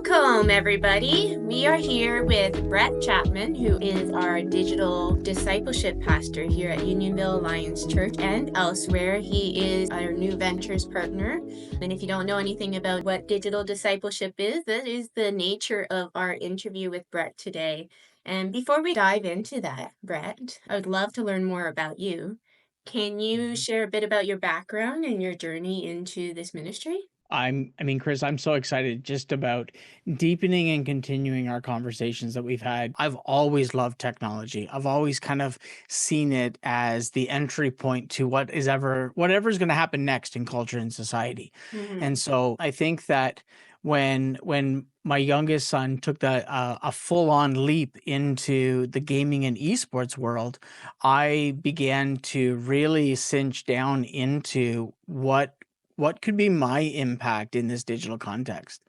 Welcome, everybody. We are here with Bret Chapman, who is our digital discipleship pastor here at Unionville Alliance Church and elsewhere. He is our new ventures partner. And if you don't know anything about what digital discipleship is, that is the nature of our interview with Bret today. And before we dive into that, Bret, I would love to learn more about you. Can you share a bit about your background and your journey into this ministry? Chris, I'm so excited just about deepening and continuing our conversations that we've had. I've always loved technology. I've always kind of seen it as the entry point to whatever's going to happen next in culture and society. Mhm. And so I think that when my youngest son took a full on leap into the gaming and esports world, I began to really cinch down into what could be my impact in this digital context.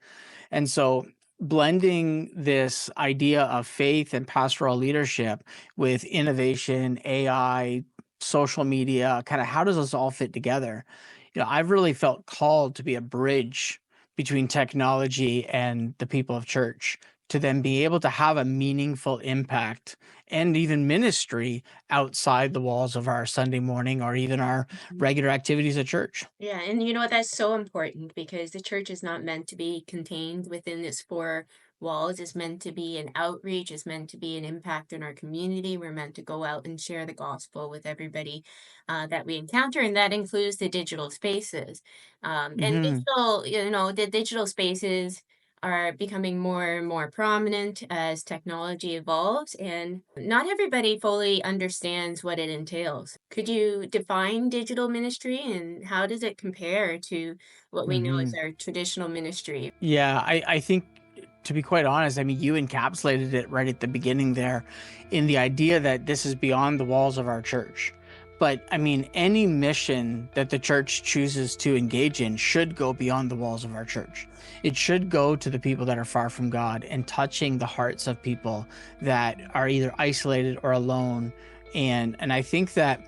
And so blending this idea of faith and pastoral leadership with innovation, AI, social media, kind of how does this all fit together? I've really felt called to be a bridge between technology and the people of church to then be able to have a meaningful impact and even ministry outside the walls of our Sunday morning or even our regular activities at church. Yeah, and you know what? That's so important because the church is not meant to be contained within its four walls. It's meant to be an outreach. It's meant to be an impact in our community. We're meant to go out and share the gospel with everybody that we encounter, and that includes the digital spaces. And Mhm. the digital spaces are becoming more and more prominent as technology evolves, and not everybody fully understands what it entails. Could you define digital ministry and how does it compare to what we know as Mhm. our traditional ministry? Yeah, I think to be quite honest, I mean, you encapsulated it right at the beginning there in the idea that this is beyond the walls of our church. But I mean, any mission that the church chooses to engage in should go beyond the walls of our church. It should go to the people that are far from God and touching the hearts of people that are either isolated or alone. And I think that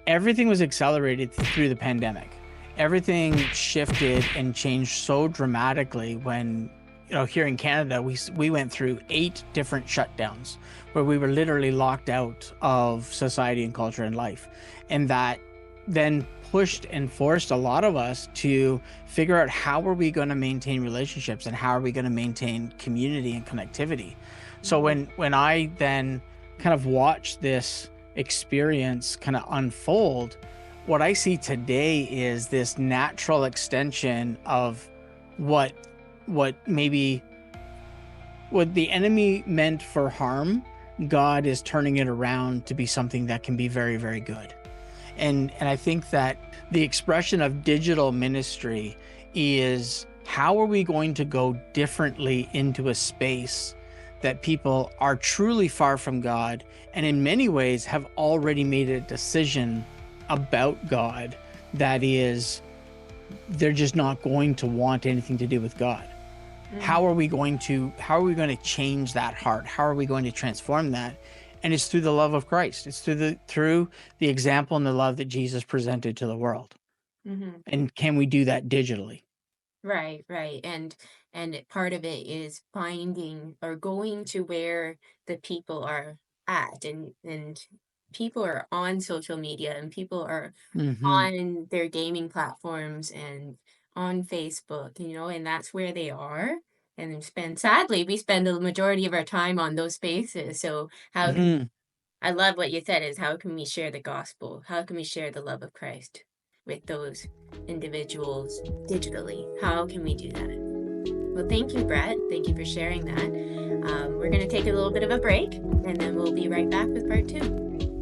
everything was accelerated through the pandemic. Everything shifted and changed so dramatically when, here in Canada, we went through 8 different shutdowns where we were literally locked out of society and culture and life. And that then pushed and forced a lot of us to figure out how are we going to maintain relationships and how are we going to maintain community and connectivity. So Mhm. when I then kind of watched this experience kind of unfold, what I see today is this natural extension of what maybe what the enemy meant for harm, God is turning it around to be something that can be very, very good. And I think that the expression of digital ministry is how are we going to go differently into a space that people are truly far from God and in many ways have already made a decision about God that is they're just not going to want anything to do with God. How are we going to change that heart? How are we going to transform that? And it's through the love of Christ. It's through the example and the love that Jesus presented to the world. Mhm. And can we do that digitally? Right, right. And part of it is finding or going to where the people are at and people are on social media and people are Mhm. on their gaming platforms and on Facebook, and that's where they are. And sadly, we spend the majority of our time on those spaces. So Mhm. I love what you said is how can we share the gospel? How can we share the love of Christ with those individuals digitally? How can we do that? Well, thank you, Bret. Thank you for sharing that. We're going to take a little bit of a break and then we'll be right back with part two.